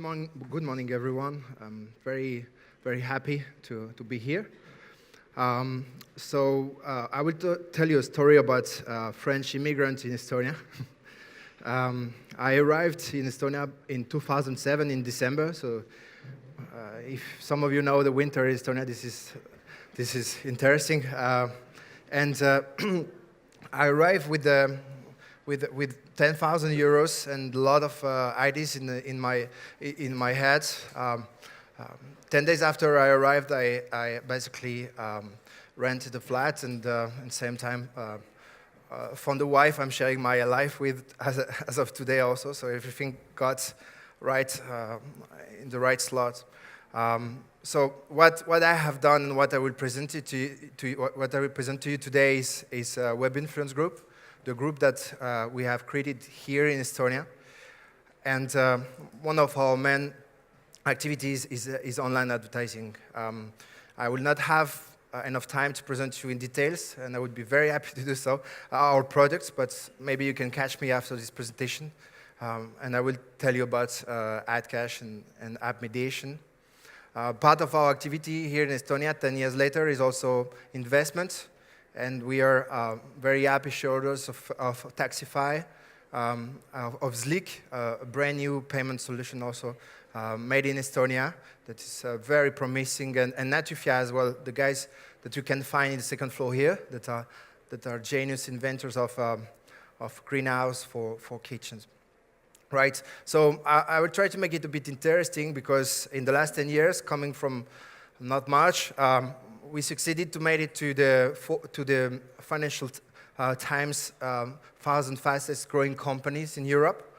Good morning, everyone. I'm very, very happy to be here. I will tell you a story about French immigrants in Estonia. I arrived in Estonia in 2007 in December. So, if some of you know the winter in Estonia, this is interesting. I arrived with 10,000 euros and a lot of ideas in my head. 10 days after I arrived, I basically rented a flat and at the same time found a wife I'm sharing my life with as of today also. So everything got right in the right slot. So what I have done and what I will present what I will present to you today is a web influence group. The group that we have created here in Estonia. And one of our main activities is online advertising. I will not have enough time to present you in details, and I would be very happy to do so, our products, but maybe you can catch me after this presentation. And I will tell you about Adcash and app mediation. Part of our activity here in Estonia 10 years later is also investment. And we are very happy shareholders of Taxify, of Slick, a brand new payment solution also made in Estonia that is very promising, and Natufia as well, the guys that you can find in the second floor here that are genius inventors of greenhouse for kitchens. Right, so I will try to make it a bit interesting because in the last 10 years, coming from not much, we succeeded to make it to the Financial Times 1,000 fastest growing companies in Europe,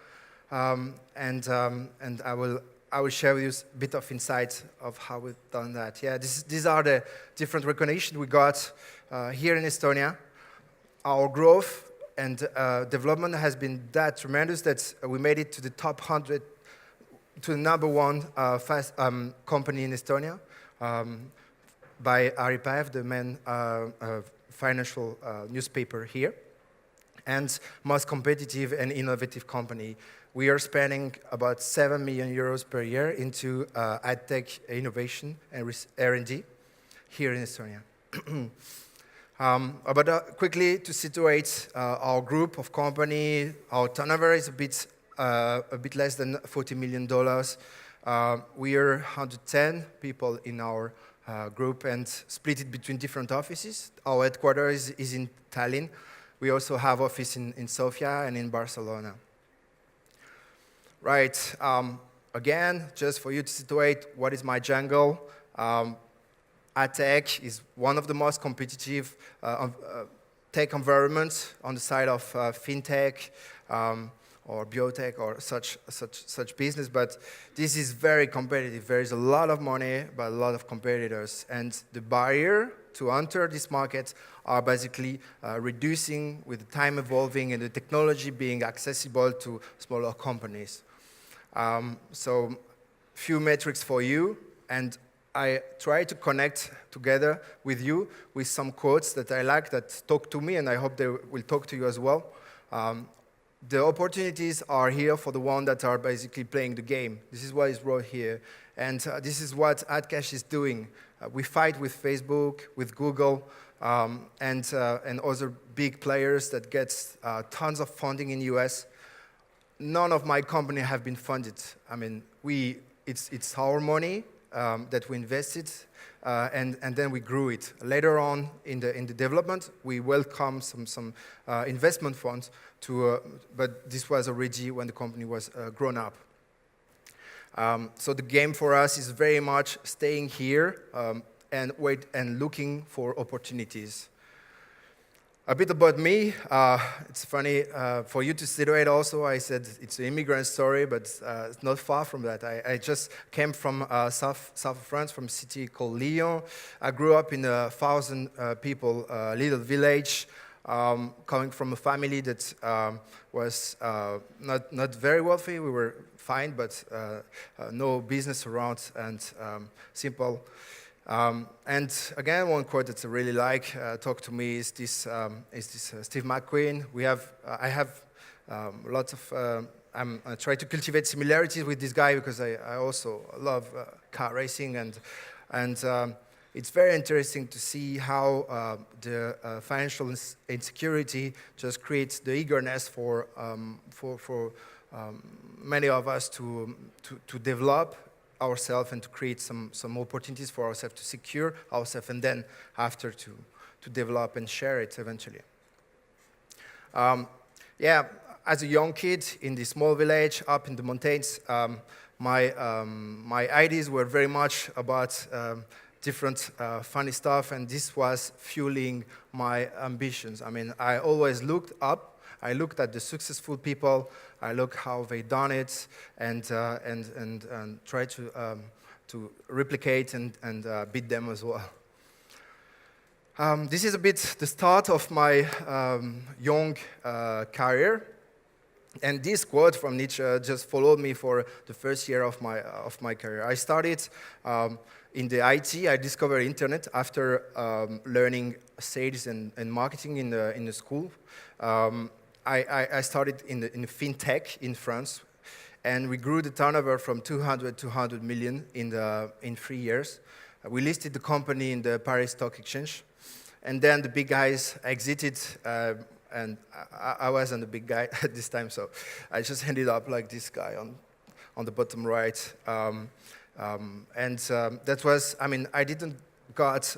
and I will share with you a bit of insights of how we've done that. Yeah, these are the different recognition we got here in Estonia. Our growth and development has been that tremendous that we made it to the top 100, to the number one fast company in Estonia. By Aripäev, the main financial newspaper here, and most competitive and innovative company. We are spending about 7 million euros per year into ad tech innovation and R&D here in Estonia. Quickly to situate our group of company, our turnover is a bit less than $40 million. We are 110 people in our group and split it between different offices. Our headquarters is in Tallinn. We also have office in Sofia and in Barcelona. Right, again, just for you to situate what is my jungle, ad tech is one of the most competitive tech environments on the side of fintech, or biotech or such business, but this is very competitive. There is a lot of money, but a lot of competitors, and the barrier to enter this market are basically reducing with the time evolving and the technology being accessible to smaller companies. So, few metrics for you, and I try to connect together with you with some quotes that I like that talk to me, and I hope they will talk to you as well. The opportunities are here for the ones that are basically playing the game. This is what is wrote here. And this is what Adcash is doing. We fight with Facebook, with Google, and other big players that get tons of funding in the US. None of my company have been funded. I mean, it's our money that we invested, and then we grew it. Later on in the development, we welcome some investment funds but this was already when the company was grown up. So the game for us is very much staying here and looking for opportunities. A bit about me. It's funny for you to situate also. I said it's an immigrant story, but it's not far from that. I just came from south of France, from a city called Lyon. I grew up in a 1,000 people little village, coming from a family that was not very wealthy. We were fine, but no business around and simple. And again, one quote that I really like, talk to me, is this Steve McQueen. I have lots of I try to cultivate similarities with this guy because I also love car racing, and it's very interesting to see how the financial insecurity just creates the eagerness for many of us to develop ourselves and to create some opportunities for ourselves, to secure ourselves, and then after to develop and share it eventually. Yeah, as a young kid in this small village up in the mountains, my ideas were very much about different funny stuff, and this was fueling my ambitions. I mean, I always looked up. I looked at the successful people. I looked how they done it, and try to replicate and beat them as well. This is a bit the start of my young career, and this quote from Nietzsche just followed me for the first year of my career. I started in the IT. I discovered internet after learning sales and marketing in the school. I started in fintech in France, and we grew the turnover from 200 to 100 million in 3 years. We listed the company in the Paris Stock Exchange, and then the big guys exited, and I wasn't the big guy at this time, so I just ended up like this guy on the bottom right. That was, I mean, I didn't got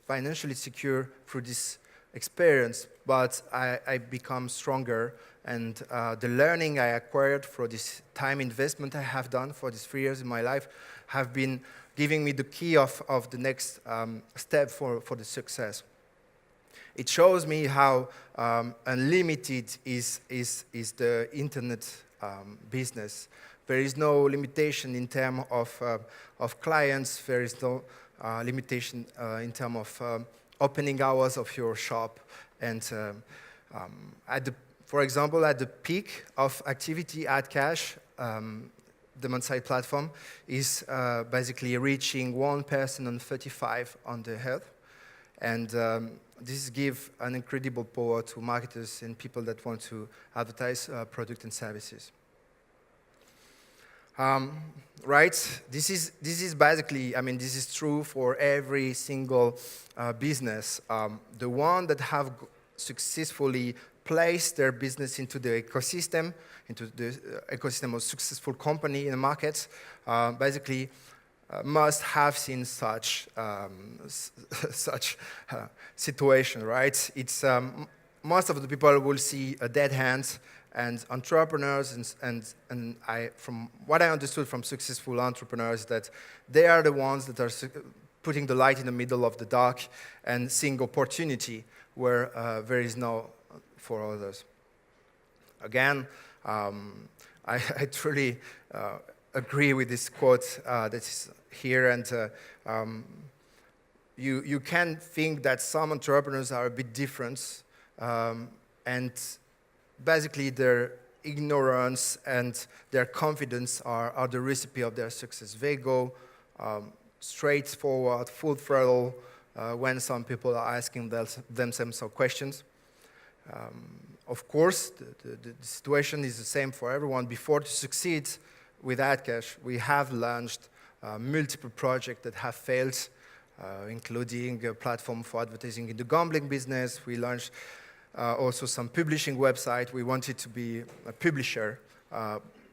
financially secure through this experience, but I become stronger, and the learning I acquired for this time investment I have done for these 3 years in my life have been giving me the key of the next step for the success. It shows me how unlimited is the internet business. There is no limitation in terms of clients. There is no limitation in terms of opening hours of your shop. And for example, at the peak of activity, Adcash, the on-site platform, is basically reaching 1 person on 35 on the earth. And this gives an incredible power to marketers and people that want to advertise products and services. Right? This is basically, I mean, this is true for every single business. The one that have successfully placed their business into the ecosystem of successful company in the market, basically must have seen such situation, right? It's most of the people will see a dead hand. And entrepreneurs, and from what I understood from successful entrepreneurs, that they are the ones that are putting the light in the middle of the dark and seeing opportunity where there is no for others. Again, I truly agree with this quote that is here, and you can think that some entrepreneurs are a bit different, and basically, their ignorance and their confidence are the recipe of their success. They go straight forward, full throttle, when some people are asking themselves some questions. Of course, the situation is the same for everyone. Before to succeed with Adcash, we have launched multiple projects that have failed, including a platform for advertising in the gambling business. We launched also some publishing website. We wanted to be a publisher,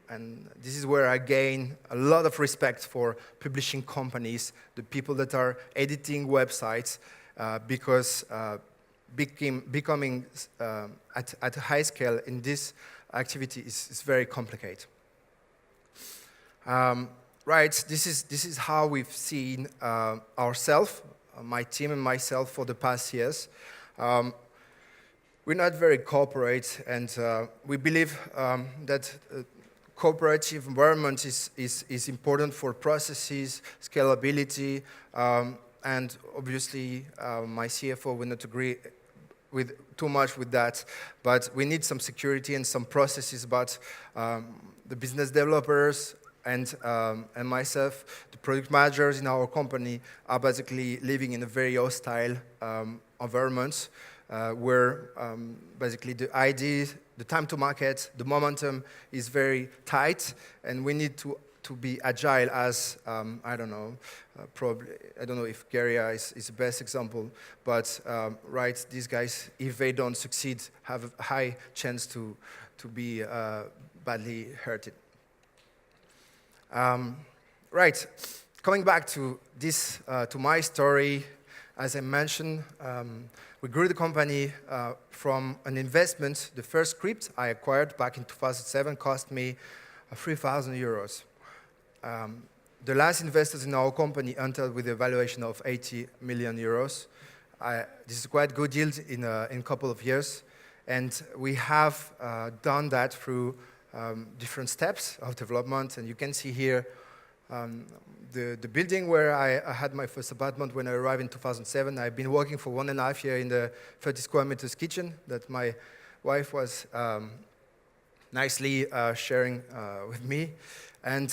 and this is where I gain a lot of respect for publishing companies, the people that are editing websites, because becoming at a high scale in this activity is very complicated. Right, this is how we've seen ourselves, my team and myself, for the past years. We're not very corporate, and we believe that cooperative environment is important for processes, scalability, and obviously my CFO will not agree with too much with that, but we need some security and some processes. But the business developers and myself, the product managers in our company, are basically living in a very hostile environment. where basically the idea, the time to market, the momentum is very tight, and we need to be agile as, I don't know, probably, I don't know if Guaana is the best example, but right, these guys, if they don't succeed, have a high chance to be badly hurted. Right, coming back to this, to my story, as I mentioned, we grew the company from an investment. The first script I acquired back in 2007 cost me 3,000 euros. The last investors in our company entered with a valuation of 80 million euros. This is quite a good yield in a couple of years. And we have done that through different steps of development. And you can see here the building where I had my first apartment when I arrived in 2007. I've been working for 1.5 years in the 30 square meters kitchen that my wife was nicely sharing with me. And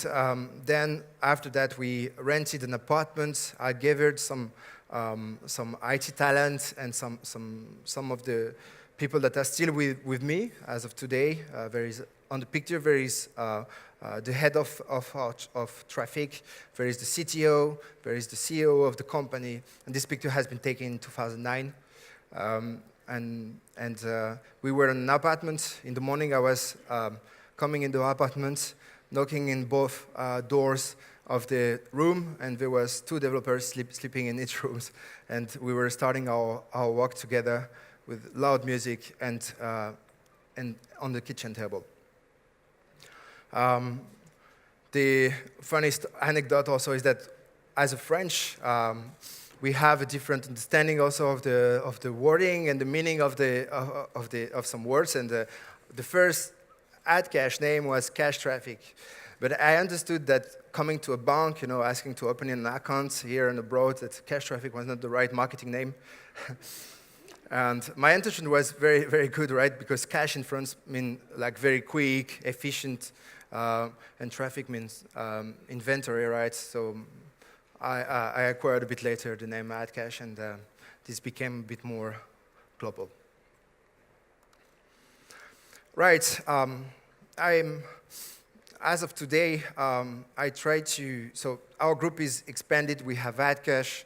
then after that, we rented an apartment. I gathered some IT talent and some of the people that are still with me as of today. There is on the picture there is the head of traffic. There is the CTO. There is the CEO of the company. And this picture has been taken in 2009. And we were in an apartment. In the morning, I was coming into the apartment, knocking in both doors of the room, and there was 2 developers sleeping in each room, and we were starting our work together with loud music and on the kitchen table. The funniest anecdote also is that as a French, we have a different understanding also of the wording and the meaning of some words, and the first Adcash name was cash traffic. But I understood that coming to a bank, asking to open an account here and abroad, that cash traffic was not the right marketing name. And my intention was very, very good, right? Because cash in France means like very quick, efficient, and traffic means inventory, right? So I acquired a bit later the name Adcash, and this became a bit more global. Right, as of today, I try to, so our group is expanded. We have Adcash,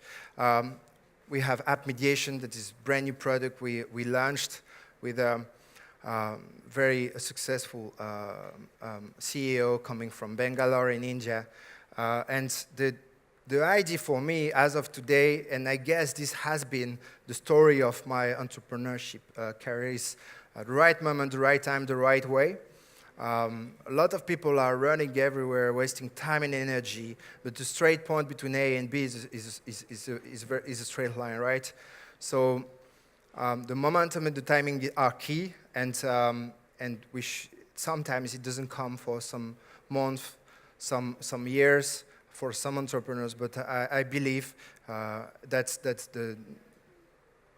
we have app mediation, that is a brand new product we launched with a very successful CEO coming from Bangalore in India. And the idea for me as of today, and I guess this has been the story of my entrepreneurship career, is at the right moment, the right time, the right way. A lot of people are running everywhere, wasting time and energy, but the straight point between A and B is a straight line, right? So the momentum and the timing are key, and sometimes it doesn't come for some months, some years for some entrepreneurs, but I believe that's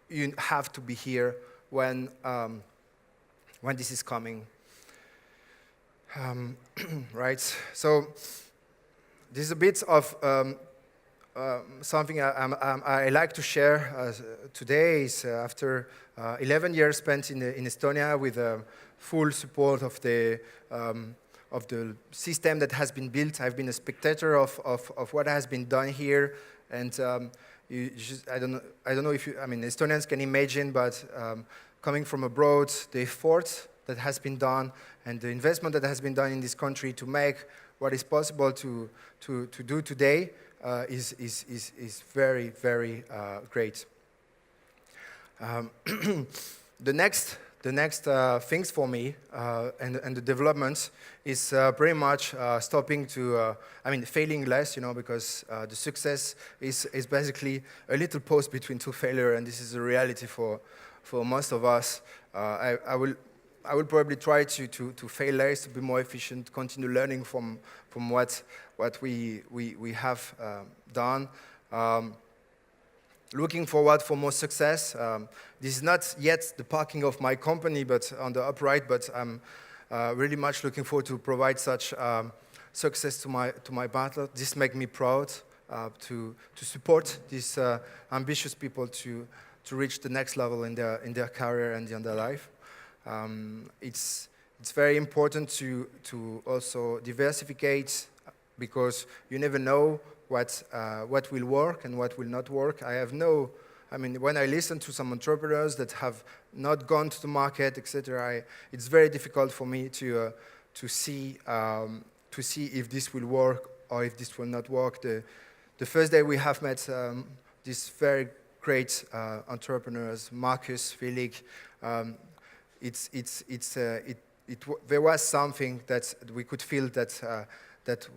you have to be here when this is coming, right? So this is a bit of something I like to share today. Is after 11 years spent in Estonia with full support of the system that has been built. I've been a spectator of what has been done here, and I don't know if Estonians can imagine, but coming from abroad, the effort that has been done and the investment that has been done in this country to make what is possible to do today is very, very great. The next things for me and the development is pretty much stopping to, failing less, because the success is basically a little pause between 2 failures, and this is a reality for most of us. I will probably try to fail less, to be more efficient, continue learning from what we have done. Looking forward for more success. This is not yet the parking of my company, but on the upright. But I'm really much looking forward to provide such success to my partner. This makes me proud to support these ambitious people to reach the next level in their career and in their life. It's very important to also diversificate, because you never know what will work and what will not work. When I listen to some entrepreneurs that have not gone to the market, etc., it's very difficult for me to see if this will work or if this will not work. The first day we have met these very great entrepreneurs, Marcus, Felix. There was something that we could feel that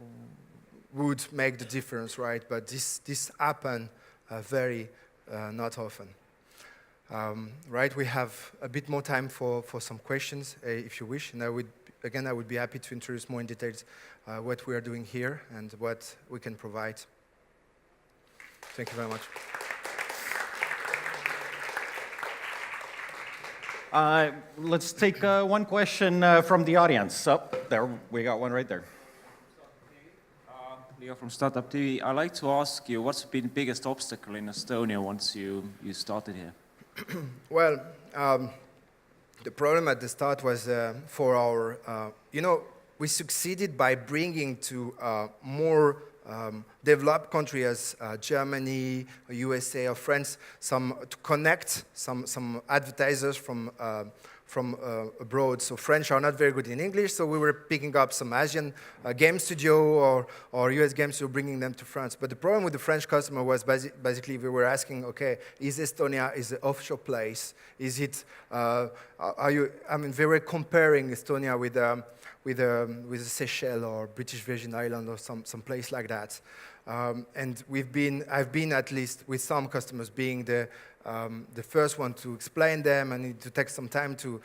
would make the difference, right? But this happened very not often. Right, we have a bit more time for some questions, if you wish, and I would be happy to introduce more in details what we are doing here and what we can provide. Thank you very much. Let's take one question from the audience. There, we got one right there. Leo from Startup TV. I'd like to ask you, what's been the biggest obstacle in Estonia once you started here? Well, the problem at the start was for our, we succeeded by bringing to more developed countries as Germany, USA, or France, to connect some advertisers from abroad. So French are not very good in English, so we were picking up some Asian game studio or US game studio, bringing them to France. But the problem with the French customer was basically we were asking, okay, is Estonia is an offshore place? Is it? They were comparing Estonia with Seychelles or British Virgin Islands or some place like that. And I've been at least with some customers being the first one to explain them and to take some time to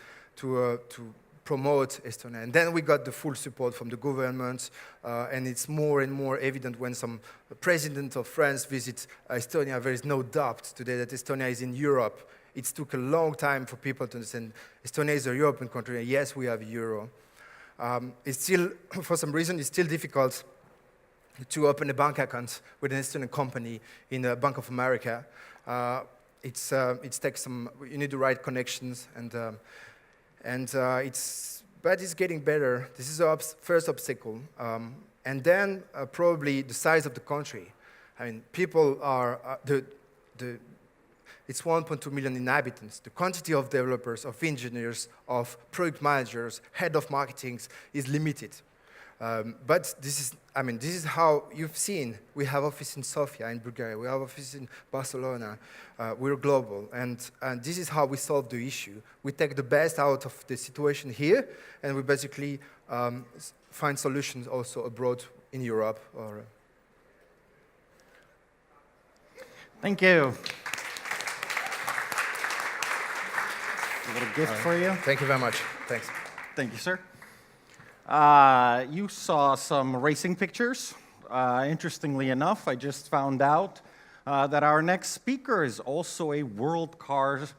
promote Estonia. And then we got the full support from the government, and it's more and more evident when some president of France visits Estonia. There is no doubt today that Estonia is in Europe. It took a long time for people to understand Estonia is a European country, and yes, we have euro. It's still, for some reason, it's still difficult to open a bank account with an Estonian company in a Bank of America. It takes some. You need the right connections, but it's getting better. This is the first obstacle, and then probably the size of the country. I mean, people are it's 1.2 million inhabitants. The quantity of developers, of engineers, of product managers, head of marketing is limited. But this is how you've seen. We have office in Sofia, in Bulgaria. We have office in Barcelona. We're global, and this is how we solve the issue. We take the best out of the situation here, and we basically find solutions also abroad in Europe. Thank you. A little gift for you. Thank you very much. Thanks. Thank you, sir. You saw some racing pictures. Interestingly enough, I just found out that our next speaker is also a world-class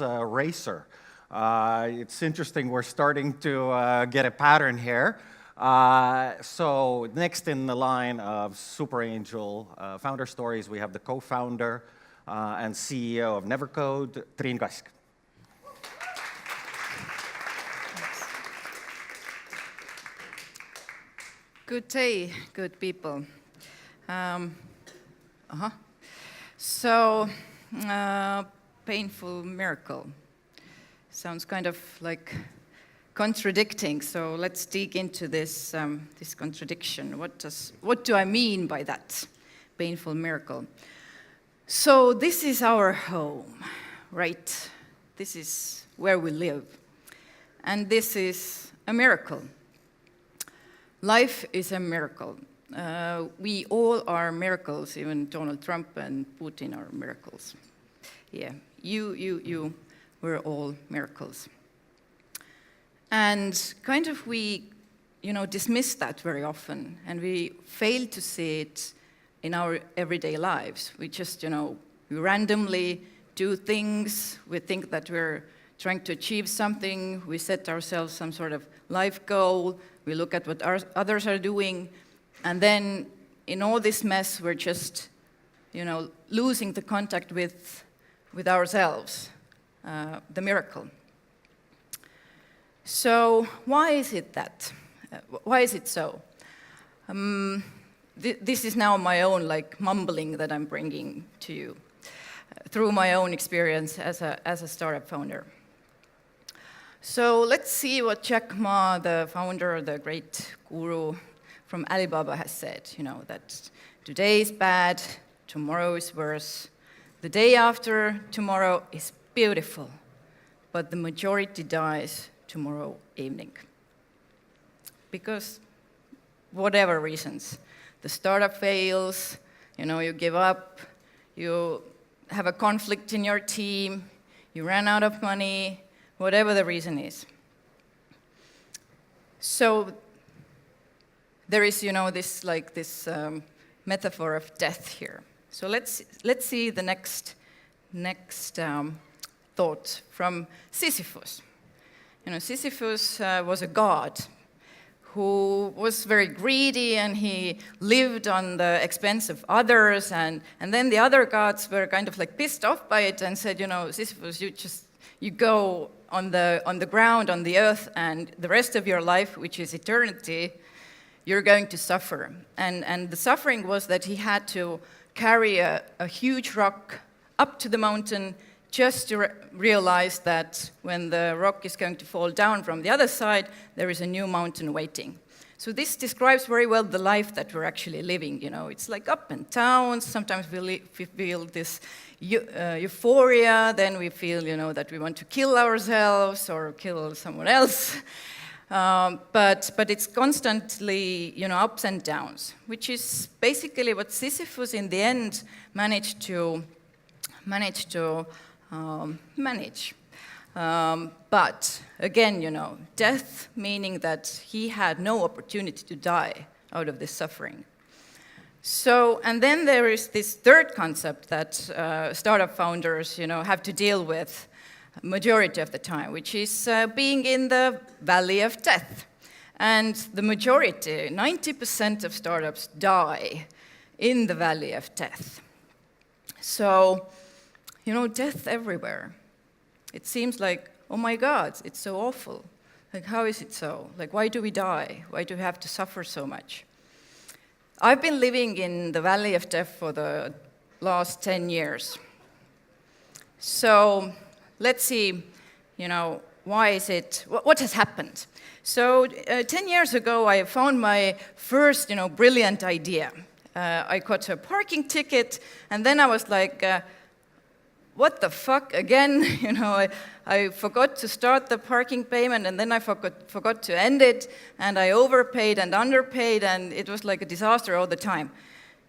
racer. It's interesting, we're starting to get a pattern here. So next in the line of Superangel founder stories, we have the co-founder and CEO of Nevercode, Triin Kask. Good day, good people. So, painful miracle. Sounds kind of like contradicting, so let's dig into this contradiction. What do I mean by that? Painful miracle. So this is our home, right? This is where we live. And this is a miracle. Life is a miracle. We all are miracles, even Donald Trump and Putin are miracles. Yeah, you, we're all miracles. And kind of we, dismiss that very often, and we fail to see it in our everyday lives. We just, we randomly do things, we think that we're trying to achieve something, we set ourselves some sort of life goal, we look at what others are doing, and then in all this mess, we're just, losing the contact with with ourselves, the miracle. So why is it that? Why is it so? This is now my own mumbling that I'm bringing to you through my own experience as a startup founder. So let's see what Jack Ma, the founder, the great guru from Alibaba, has said. That today is bad, tomorrow is worse, the day after tomorrow is beautiful, but the majority dies tomorrow evening. Because whatever reasons, the startup fails, you give up, you have a conflict in your team, you ran out of money, whatever the reason is. So there is, this metaphor of death here. So let's see the next thought from Sisyphus. Sisyphus was a god who was very greedy, and he lived on the expense of others, and then the other gods were kind of pissed off by it and said, Sisyphus, you go on the ground, on the earth, and the rest of your life, which is eternity, you're going to suffer. And the suffering was that he had to carry a huge rock up to the mountain just to realize that when the rock is going to fall down from the other side, there is a new mountain waiting. So this describes very well the life that we're actually living. It's up and down. Sometimes we feel this euphoria, then we feel, that we want to kill ourselves or kill someone else. But it's constantly, ups and downs, which is basically what Sisyphus in the end managed to manage. But again, death meaning that he had no opportunity to die out of this suffering. So, and then there is this third concept that startup founders, have to deal with majority of the time, which is being in the valley of death. And the majority, 90% of startups die in the valley of death. So, death everywhere. It seems like, oh my God, it's so awful. How is it so? Why do we die? Why do we have to suffer so much? I've been living in the valley of death for the last 10 years. So let's see, why is it, what has happened? So 10 years ago, I found my first, brilliant idea. I got a parking ticket, and then I was like, what the fuck, again? I forgot to start the parking payment, and then I forgot to end it, and I overpaid and underpaid, and it was like a disaster all the time.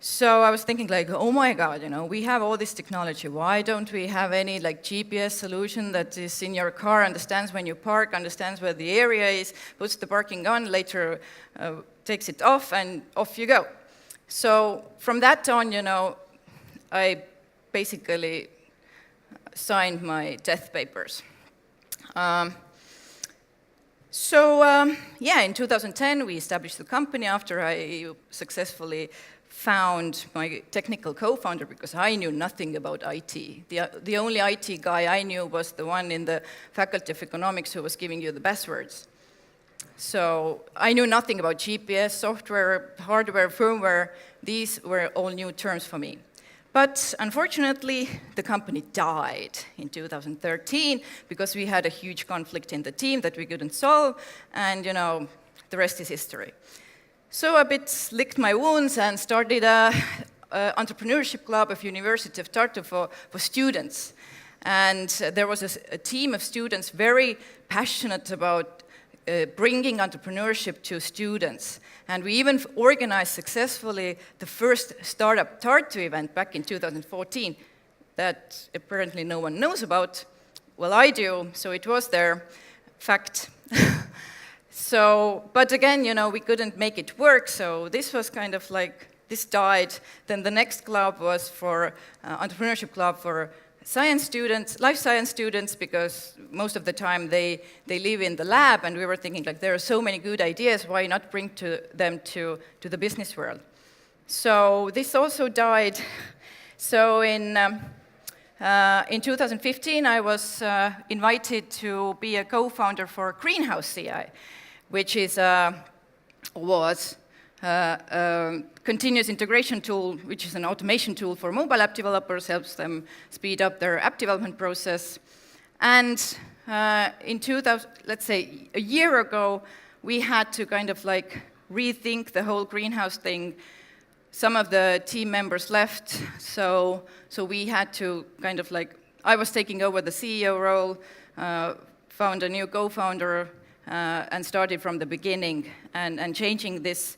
So I was thinking oh my God, we have all this technology. Why don't we have any GPS solution that is in your car, understands when you park, understands where the area is, puts the parking on, later takes it off, and off you go. So from that on, I basically signed my death papers. In 2010, we established the company after I successfully found my technical co-founder, because I knew nothing about IT. The only IT guy I knew was the one in the Faculty of Economics who was giving you the buzzwords. So I knew nothing about GPS, software, hardware, firmware. These were all new terms for me. But unfortunately, the company died in 2013 because we had a huge conflict in the team that we couldn't solve, and the rest is history. So a bit licked my wounds and started a entrepreneurship club of University of Tartu for students. And there was a team of students very passionate about bringing entrepreneurship to students. And we even organized successfully the first startup Tartu event back in 2014 that apparently no one knows about. Well, I do, so it was there. Fact. But again, we couldn't make it work, so this was kind of this died. Then the next club was for entrepreneurship club for science students, life science students, because most of the time they live in the lab, and we were thinking there are so many good ideas, why not bring them to the business world? So this also died. So in in 2015, I was invited to be a co-founder for Greenhouse CI, which is was a continuous integration tool, which is an automation tool for mobile app developers, helps them speed up their app development process. And in 2000, let's say a year ago, we had to kind of like rethink the whole Greenhouse thing. Some of the team members left, so we had to kind of like, I was taking over the CEO role, found a new co-founder, and started from the beginning, and changing this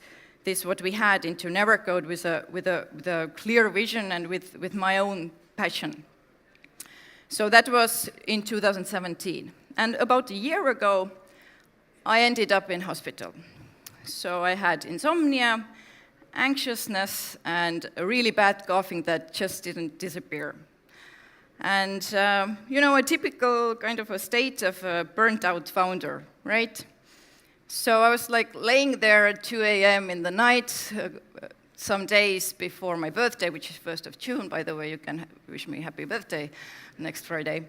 what we had into Nevercode with a clear vision and with my own passion. So that was in 2017. And about a year ago, I ended up in hospital. So I had insomnia, anxiousness, and a really bad coughing that just didn't disappear. And, a typical kind of a state of a burnt-out founder, right? So I was like laying there at 2 a.m. in the night, some days before my birthday, which is 1st of June, by the way. You can wish me happy birthday next Friday.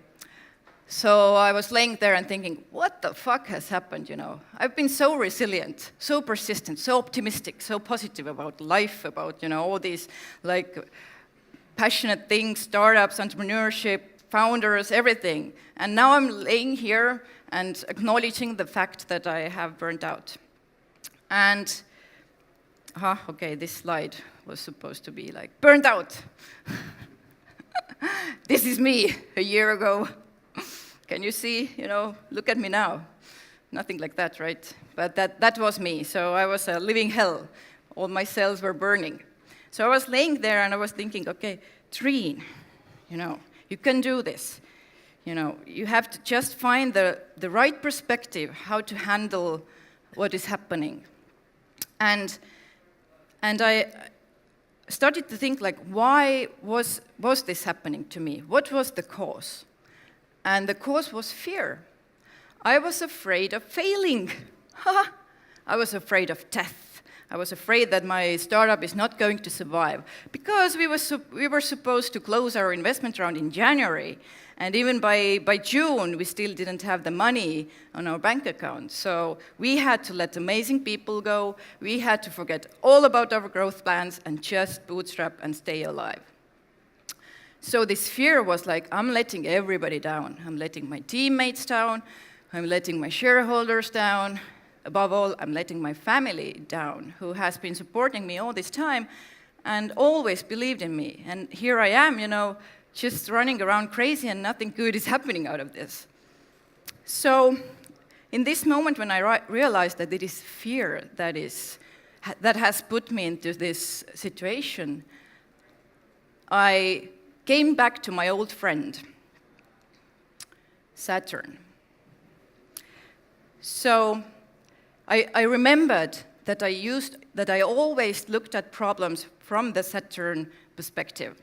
So I was laying there and thinking, what the fuck has happened, I've been so resilient, so persistent, so optimistic, so positive about life, about, all these, like, passionate things, startups, entrepreneurship, founders, everything. And now I'm laying here and acknowledging the fact that I have burnt out. And, okay, this slide was supposed to be like, burnt out. This is me a year ago. Can you see, look at me now. Nothing like that, right? But that was me. So I was a living hell. All my cells were burning. So I was laying there and I was thinking, okay, Triin, you can do this. You have to just find the right perspective, how to handle what is happening. And I started to think, like, why was this happening to me? What was the cause? And the cause was fear. I was afraid of failing. I was afraid of death. I was afraid that my startup is not going to survive, because we were supposed to close our investment round in January, and even by June, we still didn't have the money on our bank account. So we had to let amazing people go. We had to forget all about our growth plans and just bootstrap and stay alive. So this fear was like, I'm letting everybody down. I'm letting my teammates down. I'm letting my shareholders down. Above all, I'm letting my family down, who has been supporting me all this time and always believed in me. And here I am, just running around crazy, and nothing good is happening out of this. So in this moment when I realized that it is fear that has put me into this situation, I came back to my old friend, Saturn. So I remembered that I always looked at problems from the Saturn perspective.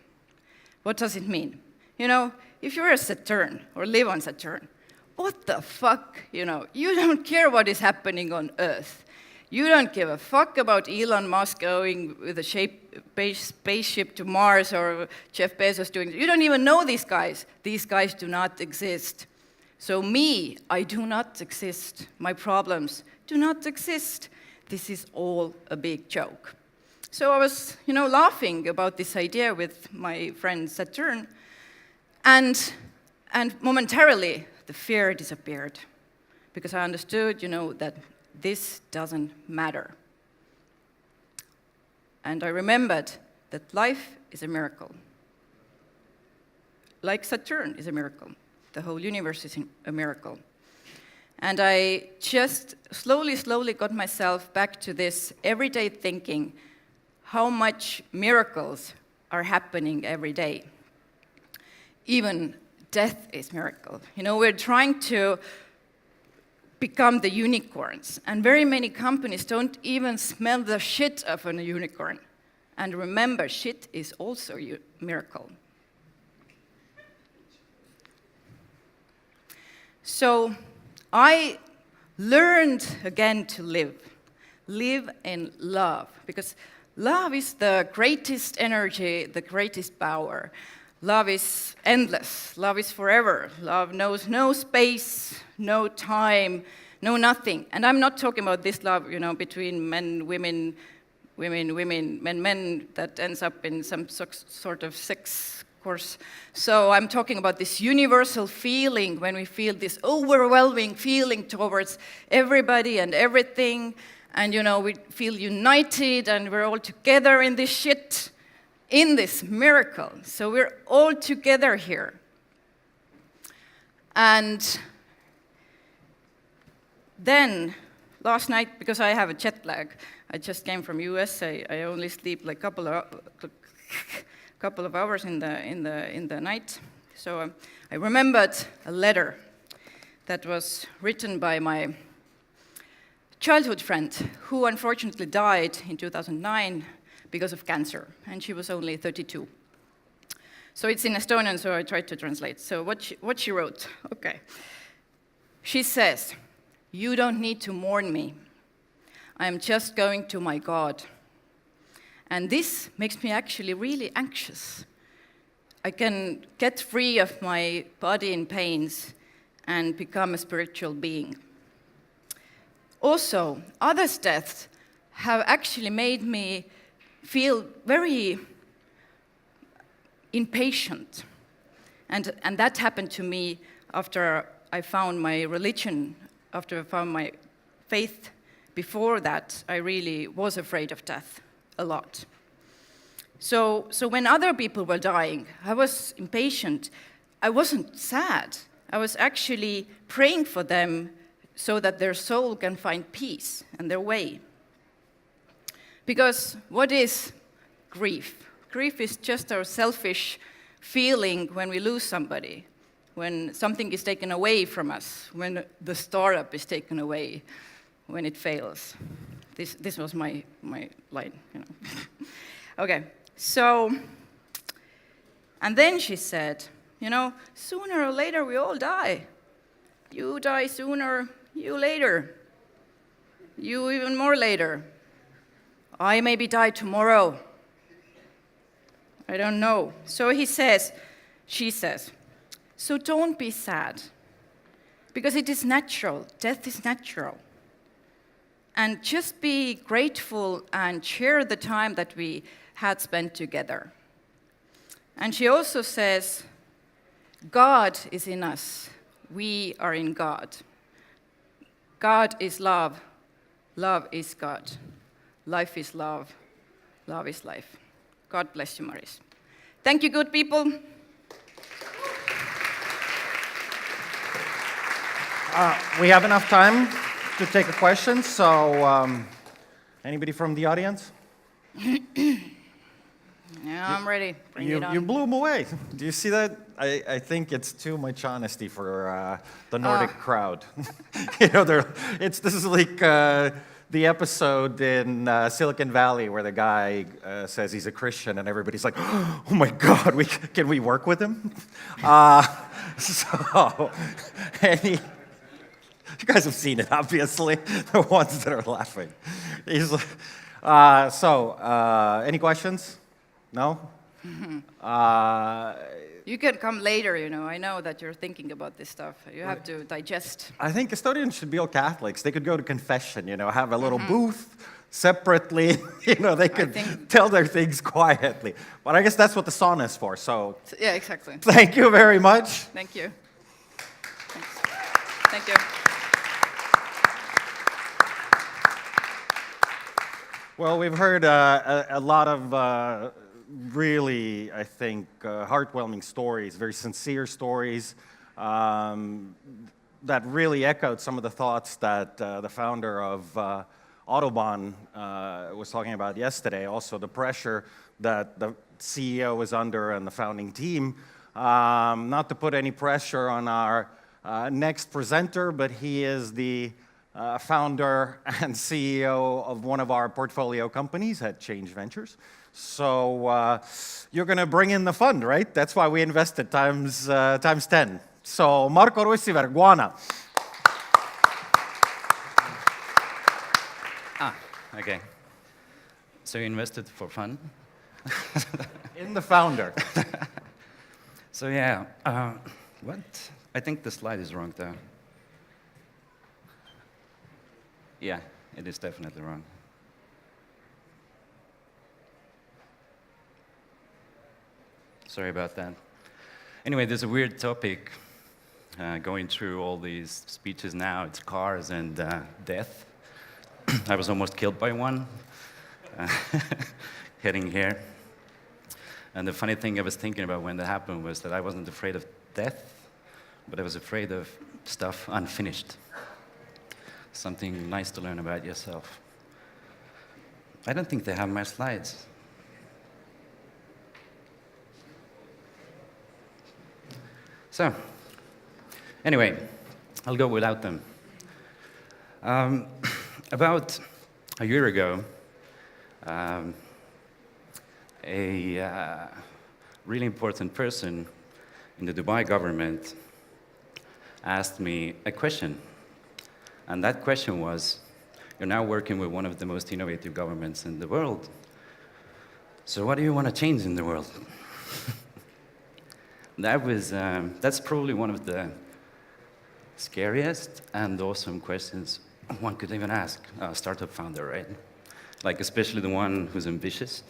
What does it mean? If you're a Saturn or live on Saturn, what the fuck, you don't care what is happening on Earth. You don't give a fuck about Elon Musk going with a spaceship to Mars, or Jeff Bezos doing it. You don't even know these guys. These guys do not exist. So me, I do not exist. My problems do not exist. This is all a big joke. So I was, laughing about this idea with my friend Saturn, and momentarily the fear disappeared, because I understood, that this doesn't matter. And I remembered that life is a miracle. Like Saturn is a miracle. The whole universe is a miracle. And I just slowly got myself back to this everyday thinking, how much miracles are happening every day. Even death is a miracle. We're trying to become the unicorns, and very many companies don't even smell the shit of a unicorn. And remember, shit is also a miracle. So I learned again to live in love, because love is the greatest energy, the greatest power. love is endless, love is forever, love knows no space, no time, no nothing. And I'm not talking about this love, between men, women, women, men, that ends up in some sort of sex course. So I'm talking about this universal feeling when we feel this overwhelming feeling towards everybody and everything, and we feel united and we're all together in this shit, in this miracle. So we're all together here. And then last night, because I have a jet lag, I just came from US. I only sleep like couple of hours in the night. So I remembered a letter that was written by my childhood friend, who unfortunately died in 2009 because of cancer, and she was only 32. So it's in Estonian, so I tried to translate. So what she wrote, okay. She says, "You don't need to mourn me. I am just going to my God. And this makes me actually really anxious. I can get free of my body in pains and become a spiritual being. Also, others' deaths have actually made me feel very impatient. And that happened to me after I found my religion, after I found my faith. Before that, I really was afraid of death a lot. So when other people were dying, I was impatient. I wasn't sad. I was actually praying for them so that their soul can find peace and their way. Because what is grief? Grief is just our selfish feeling when we lose somebody, when something is taken away from us, when the startup is taken away, when it fails. This was my line, Okay, so, and then she said, sooner or later we all die. You die sooner, you later. You even more later. I maybe die tomorrow. I don't know. So she says, so don't be sad, because it is natural. Death is natural. And just be grateful and share the time that we had spent together. And she also says, God is in us. We are in God. God is love. Love is God. Life is love. Love is life. God bless you, Maris. Thank you, good people. We have enough time to take a question, so anybody from the audience? Yeah, I'm ready. Bring it on. You blew them away. Do you see that? I think it's too much honesty for the Nordic crowd. This is like the episode in Silicon Valley where the guy says he's a Christian and everybody's like, oh my God, can we work with him? You guys have seen it, obviously, the ones that are laughing. Any questions? No? You can come later, I know that you're thinking about this stuff. You have to digest. I think Estonians should be all Catholics. They could go to confession, have a little booth separately. They could tell their things quietly. But I guess that's what the sauna is for, so. Yeah, exactly. Thank you very much. Thank you. Thanks. Thank you. Well, we've heard a lot of really, I think, heartwarming stories, very sincere stories that really echoed some of the thoughts that the founder of Autobahn was talking about yesterday. Also, the pressure that the CEO is under and the founding team. Not to put any pressure on our next presenter, but he is the founder and CEO of one of our portfolio companies at Change Ventures. So you're going to bring in the fund, right? That's why we invested times 10. So Marko Russiver, Guaana. Okay. So you invested for fun? In the founder. So yeah, what? I think the slide is wrong though. Yeah, it is definitely wrong. Sorry about that. Anyway, there's a weird topic going through all these speeches now. It's cars and death. I was almost killed by one heading here. And the funny thing I was thinking about when that happened was that I wasn't afraid of death, but I was afraid of stuff unfinished. Something nice to learn about yourself. I don't think they have my slides. So, anyway, I'll go without them. About a year ago, a really important person in the Dubai government asked me a question. And that question was, you're now working with one of the most innovative governments in the world. So what do you want to change in the world? That's probably one of the scariest and awesome questions one could even ask a startup founder, right? Like especially the one who's ambitious.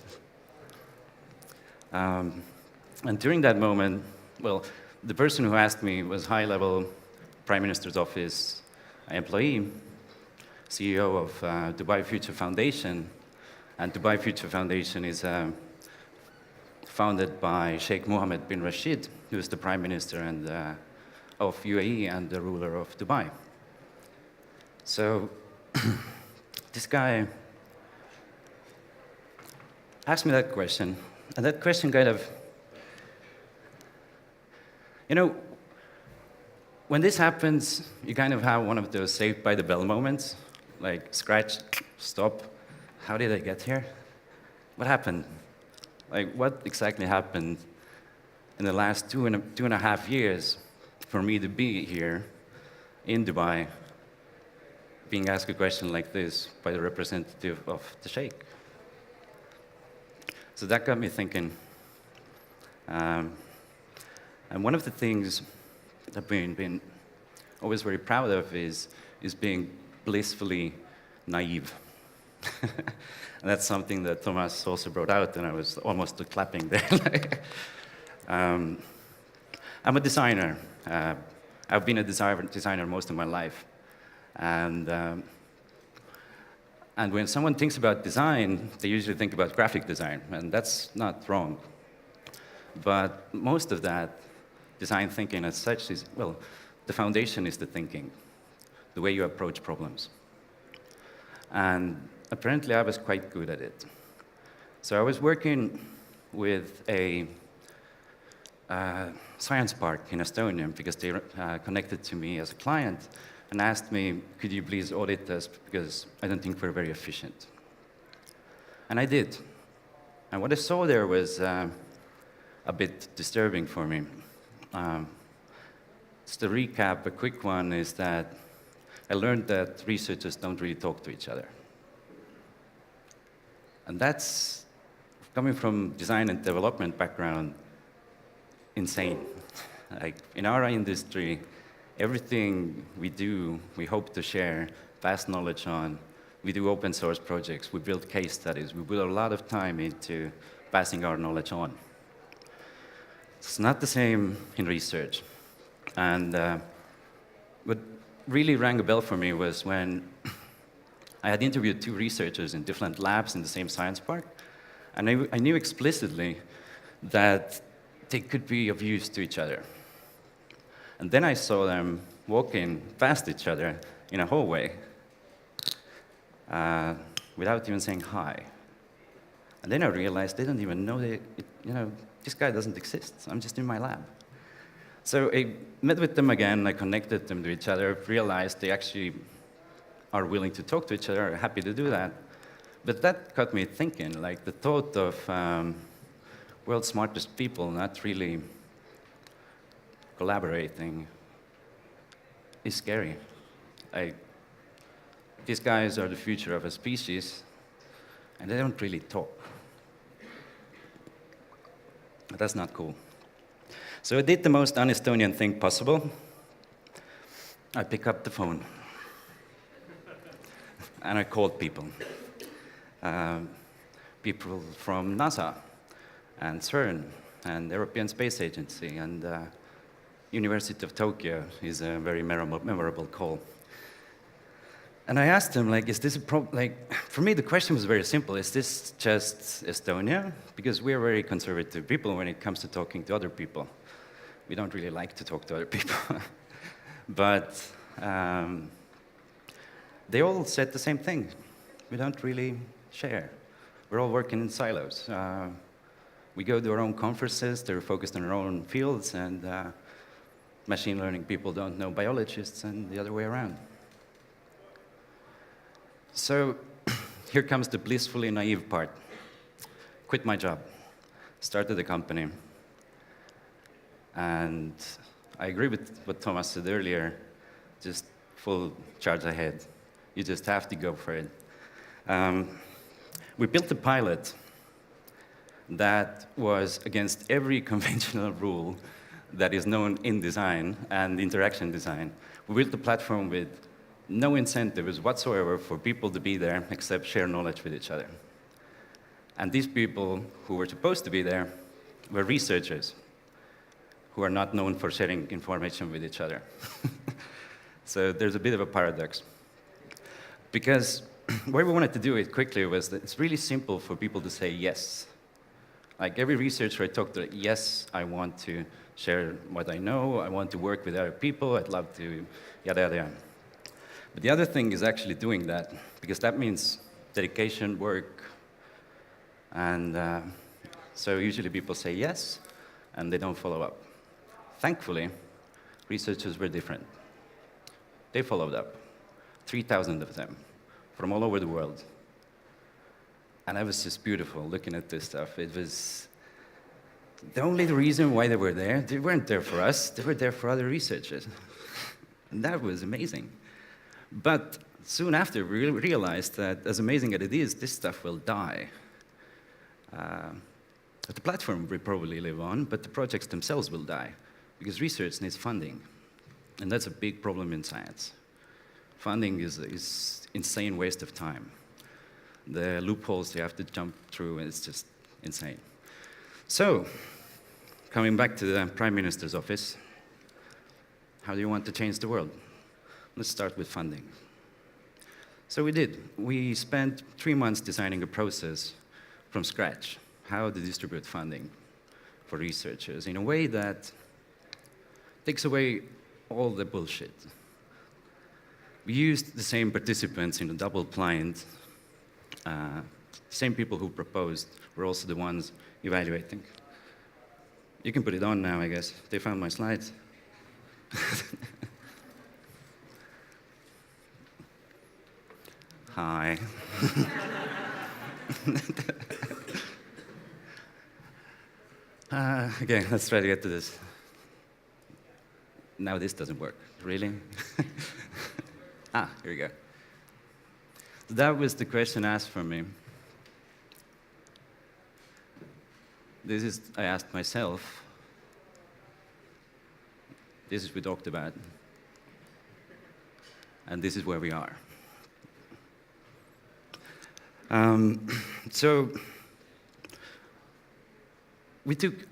And during that moment, well, the person who asked me was high-level Prime Minister's office employee, CEO of Dubai Future Foundation. And Dubai Future Foundation is founded by Sheikh Mohammed bin Rashid, who is the Prime Minister of UAE and the ruler of Dubai. So this guy asked me that question, and that question kind of, you know, when this happens, you kind of have one of those saved by the bell moments, like scratch, stop, how did I get here? What happened? Like, what exactly happened in the last two and a half years for me to be here in Dubai, being asked a question like this by the representative of the Sheikh? So that got me thinking. And one of the things I've been always very proud of is being blissfully naive. And that's something that Thomas also brought out, and I was almost clapping there. I'm a designer. I've been a designer most of my life. And when someone thinks about design, they usually think about graphic design, and that's not wrong. But most of that design thinking as such is, well, the foundation is the thinking, the way you approach problems. And apparently I was quite good at it. So I was working with a science park in Estonia because they connected to me as a client and asked me, could you please audit us because I don't think we're very efficient. And I did. And what I saw there was a bit disturbing for me. Just to recap, a quick one is that I learned that researchers don't really talk to each other. And that's, coming from design and development background, insane. Like, in our industry, everything we do, we hope to share vast knowledge on. We do open source projects, we build case studies, we put a lot of time into passing our knowledge on. It's not the same in research. And what really rang a bell for me was when I had interviewed two researchers in different labs in the same science park, and I knew explicitly that they could be of use to each other. And then I saw them walking past each other in a hallway without even saying hi. And then I realized they don't even know this guy doesn't exist. I'm just in my lab. So I met with them again, I connected them to each other, realized they actually are willing to talk to each other, are happy to do that. But that got me thinking, like the thought of world's smartest people not really collaborating is scary. These guys are the future of a species, and they don't really talk. But that's not cool. So I did the most un-Estonian thing possible. I pick up the phone. And I called people. People from NASA and CERN and the European Space Agency and University of Tokyo is a very memorable call. And I asked them, like, is this a problem? Like, for me, the question was very simple. Is this just Estonia? Because we're very conservative people when it comes to talking to other people. We don't really like to talk to other people. But they all said the same thing. We don't really share. We're all working in silos. We go to our own conferences, they're focused on our own fields, and machine learning people don't know biologists, and the other way around. So here comes the blissfully naive part. Quit my job, started a company, and I agree with what Thomas said earlier, just full charge ahead. You just have to go for it. We built a pilot that was against every conventional rule that is known in design and interaction design. We built a platform with no incentives whatsoever for people to be there except share knowledge with each other. And these people who were supposed to be there were researchers who are not known for sharing information with each other. So there's a bit of a paradox. Because where we wanted to do it quickly was that it's really simple for people to say yes. Like every researcher I talked to, yes, I want to share what I know, I want to work with other people, I'd love to, yada, yada, yada. But the other thing is actually doing that, because that means dedication, work, and so usually people say yes, and they don't follow up. Thankfully, researchers were different. They followed up, 3,000 of them, from all over the world. And that was just beautiful, looking at this stuff. It was the only reason why they weren't there for us, they were there for other researchers. And that was amazing. But soon after, we realized that as amazing as it is, this stuff will die. The platform will probably live on, but the projects themselves will die, because research needs funding. And that's a big problem in science. Funding is insane waste of time. The loopholes you have to jump through, it's just insane. So, coming back to the Prime Minister's office, how do you want to change the world? Let's start with funding. So we did. We spent 3 months designing a process from scratch, how to distribute funding for researchers in a way that takes away all the bullshit. We used the same participants in a double-blind. Same people who proposed were also the ones evaluating. You can put it on now, I guess. They found my slides. Hi. Okay, let's try to get to this. Now this doesn't work. Really? Here we go. That was the question asked for me. I asked myself. This is we talked about. And this is where we are. So we took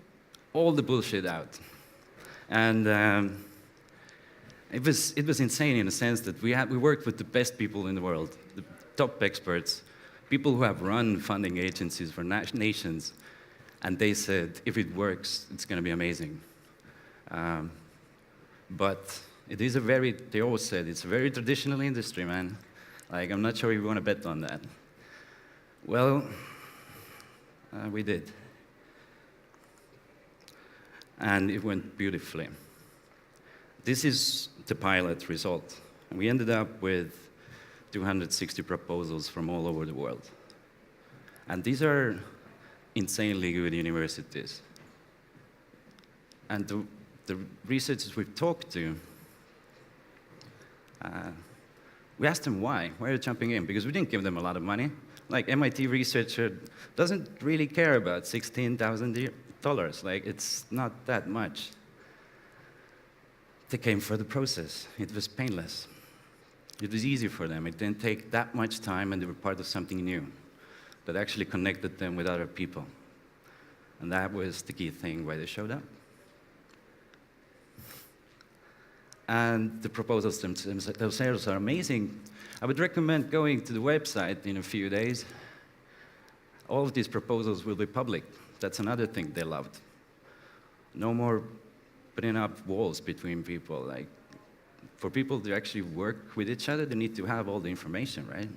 all the bullshit out. And it was insane in a sense that we worked with the best people in the world, the top experts, people who have run funding agencies for nations, and they said, if it works, it's going to be amazing. But it is they always said, it's a very traditional industry, man. Like, I'm not sure if we want to bet on that. Well, we did. And it went beautifully. This is the pilot result. We ended up with 260 proposals from all over the world. And these are insanely good universities. And the researchers we've talked to, we asked them why are you jumping in? Because we didn't give them a lot of money. Like, MIT researcher doesn't really care about $16,000. Like, it's not that much. they came for the process. It was painless. It was easy for them. It didn't take that much time, and they were part of something new that actually connected them with other people. And that was the key thing why they showed up. And the proposals themselves are amazing. I would recommend going to the website in a few days. All of these proposals will be public. That's another thing they loved. No more putting up walls between people. Like, for people to actually work with each other, they need to have all the information, right?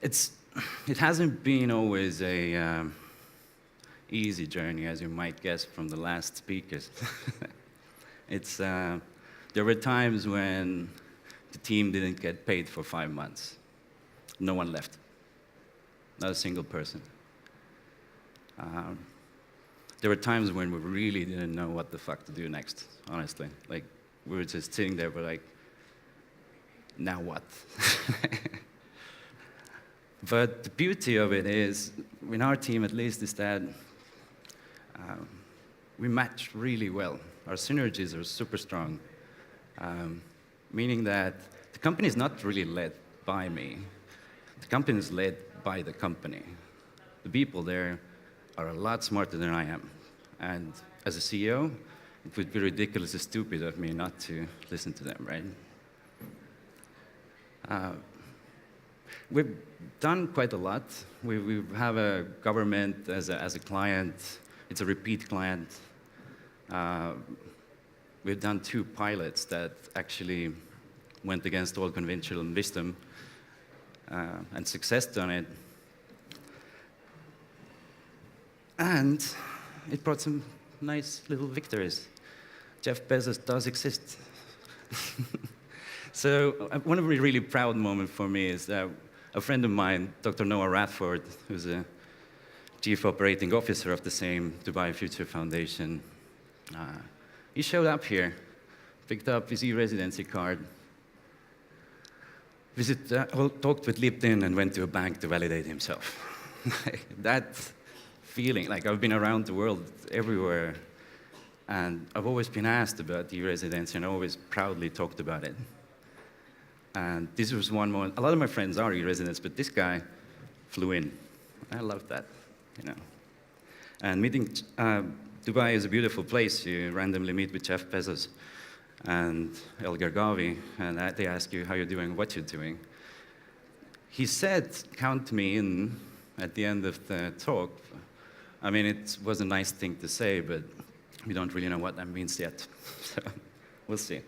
It hasn't been always a easy journey, as you might guess from the last speakers. There were times when the team didn't get paid for 5 months. No one left. Not a single person. There were times when we really didn't know what the fuck to do next, honestly. Like, we were just sitting there, but like, now what? But the beauty of it is, in our team at least, is that we match really well. Our synergies are super strong, meaning that the company is not really led by me. The company is led by the company. The people there are a lot smarter than I am. And as a CEO, it would be ridiculously stupid of me not to listen to them, right? We've done quite a lot. We have a government as a client. It's a repeat client. We've done 2 pilots that actually went against all conventional wisdom and success done it. And it brought some nice little victories. Jeff Bezos does exist. So one of the really proud moments for me is that a friend of mine, Dr. Noah Radford, who's a chief operating officer of the same Dubai Future Foundation, he showed up here, picked up his e-residency card, talked with LinkedIn, and went to a bank to validate himself. That feeling, like I've been around the world everywhere, and I've always been asked about e-residency, and I always proudly talked about it. And this was one moment. A lot of my friends are e-residents, but this guy flew in. I love that, you know. And meeting, Dubai is a beautiful place. You randomly meet with Jeff Bezos and El Gargawi, and they ask you how you're doing, what you're doing. He said, count me in at the end of the talk. I mean, it was a nice thing to say, but we don't really know what that means yet. So we'll see.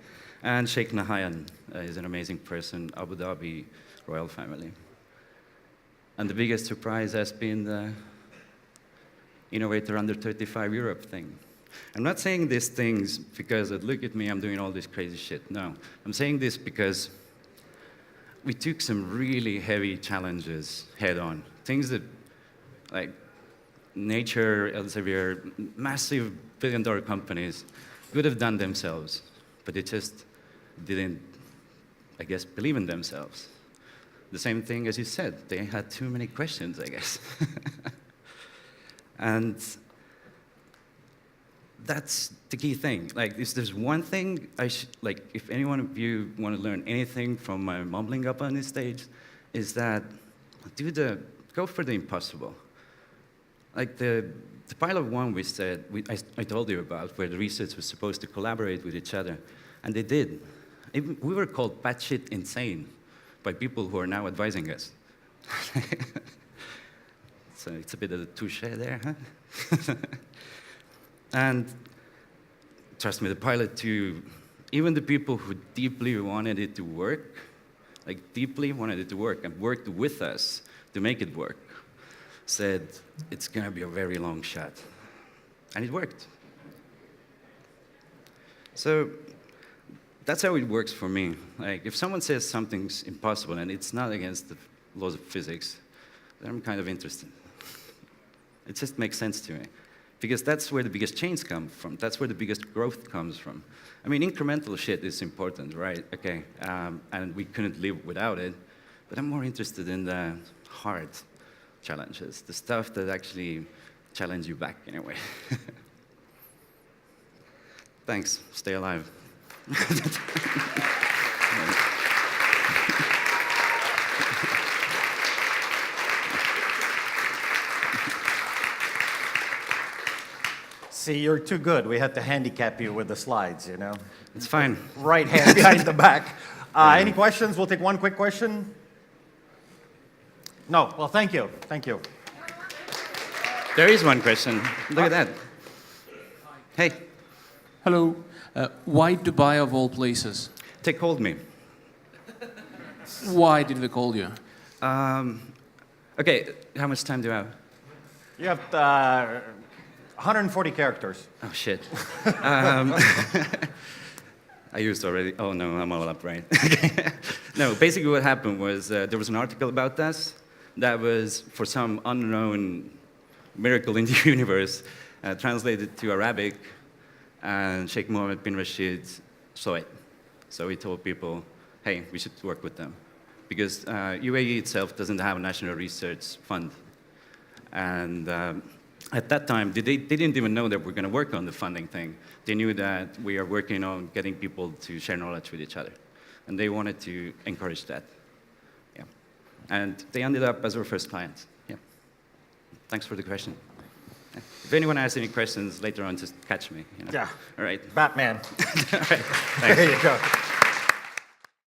And Sheikh Nahayan is an amazing person, Abu Dhabi royal family. And the biggest surprise has been the Innovator Under 35 Europe thing. I'm not saying these things because, look at me, I'm doing all this crazy shit. No, I'm saying this because we took some really heavy challenges head on. Things that, like, Nature, Elsevier, massive billion-dollar companies could have done themselves, but they just didn't, I guess, believe in themselves. The same thing as you said, they had too many questions, I guess. And that's the key thing. Like, if there's one thing like, if any one of you want to learn anything from my mumbling up on this stage, is that go for the impossible. Like the pilot one we said, I told you about, where the research was supposed to collaborate with each other, and they did. We were called batshit insane by people who are now advising us. So it's a bit of a touche there, huh? And trust me, the pilot too, even the people who deeply wanted it to work, like deeply wanted it to work and worked with us to make it work, said it's gonna be a very long shot. And it worked. So that's how it works for me. Like, if someone says something's impossible and it's not against the laws of physics, then I'm kind of interested. It just makes sense to me. Because that's where the biggest change comes from. That's where the biggest growth comes from. I mean, incremental shit is important, right? Okay, and we couldn't live without it. But I'm more interested in the hard challenges, the stuff that actually challenge you back in a way. Thanks. Stay alive. See, you're too good. We had to handicap you with the slides, you know? It's fine. Right hand behind the back. Any questions? We'll take one quick question. No. Well, thank you. Thank you. There is one question. Look at that. Hey, Hello. Why Dubai of all places? they called me. Why did they call you? Okay, how much time do I have? You have 140 characters. Oh, shit. I used already. Oh, no, I'm all up, right? No, basically what happened was there was an article about us that was, for some unknown miracle in the universe, translated to Arabic, and Sheikh Mohammed bin Rashid saw it. So he told people, hey, we should work with them. Because UAE itself doesn't have a national research fund. And at that time, they didn't even know that we're going to work on the funding thing. They knew that we are working on getting people to share knowledge with each other. And they wanted to encourage that. Yeah. And they ended up as our first client. Yeah. Thanks for the question. Yeah. If anyone has any questions later on, just catch me. You know? Yeah. All right. Batman. All right. Thanks. There you go.